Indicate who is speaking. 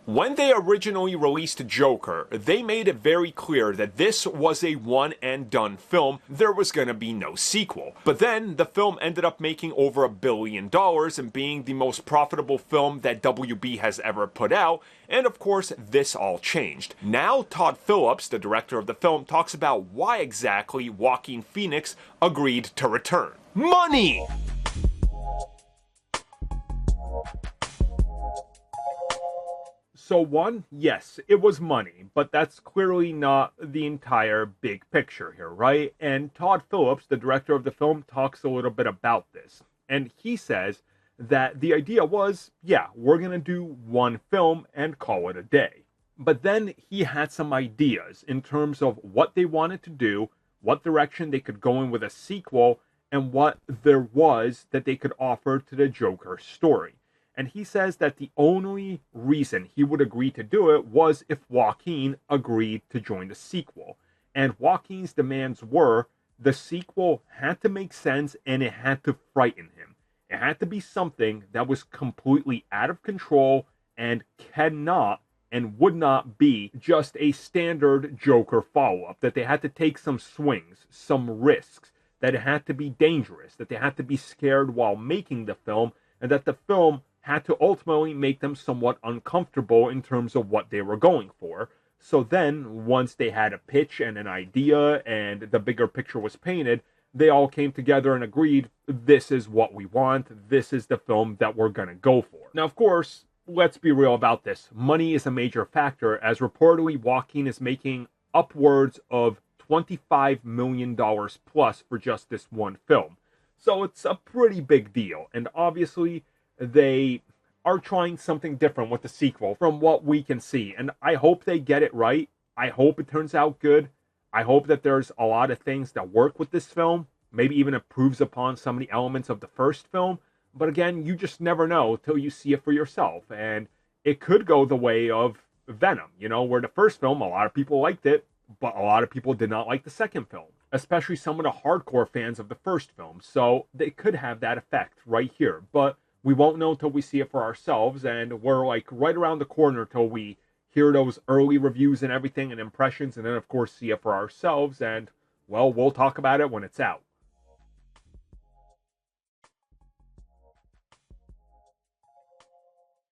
Speaker 1: When they originally released Joker, they made it very clear that this was a one-and-done film. There was going to be no sequel. But then, the film ended up making over $1 billion and being the most profitable film that WB has ever put out, and of course, this all changed. Now, Todd Phillips, the director of the film, talks about why exactly Joaquin Phoenix agreed to return. Money! So one, yes, it was money, but that's clearly not the entire big picture here, right? And Todd Phillips, the director of the film, talks a little bit about this. And he says that the idea was, yeah, we're going to do one film and call it a day. But then he had some ideas in terms of what they wanted to do, what direction they could go in with a sequel, and what there was that they could offer to the Joker story. And he says that the only reason he would agree to do it was if Joaquin agreed to join the sequel. And Joaquin's demands were the sequel had to make sense and it had to frighten him. It had to be something that was completely out of control and cannot and would not be just a standard Joker follow-up. That they had to take some swings, some risks, that it had to be dangerous, that they had to be scared while making the film, and that the film had to ultimately make them somewhat uncomfortable in terms of what they were going for. So then, once they had a pitch and an idea and the bigger picture was painted, they all came together and agreed, this is what we want, this is the film that we're going to go for. Now, of course, let's be real about this. Money is a major factor, as reportedly Joaquin is making upwards of $25 million plus for just this one film. So it's a pretty big deal, and obviously they are trying something different with the sequel from what we can see. And I hope they get it right. I hope it turns out good. I hope that there's a lot of things that work with this film. Maybe even improves upon some of the elements of the first film. But again, you just never know till you see it for yourself. And it could go the way of Venom, where the first film, a lot of people liked it, but a lot of people did not like the second film. Especially some of the hardcore fans of the first film. So they could have that effect right here. But we won't know till we see it for ourselves, and we're right around the corner till we hear those early reviews and everything and impressions, and then of course see it for ourselves, and well, we'll talk about it when it's out.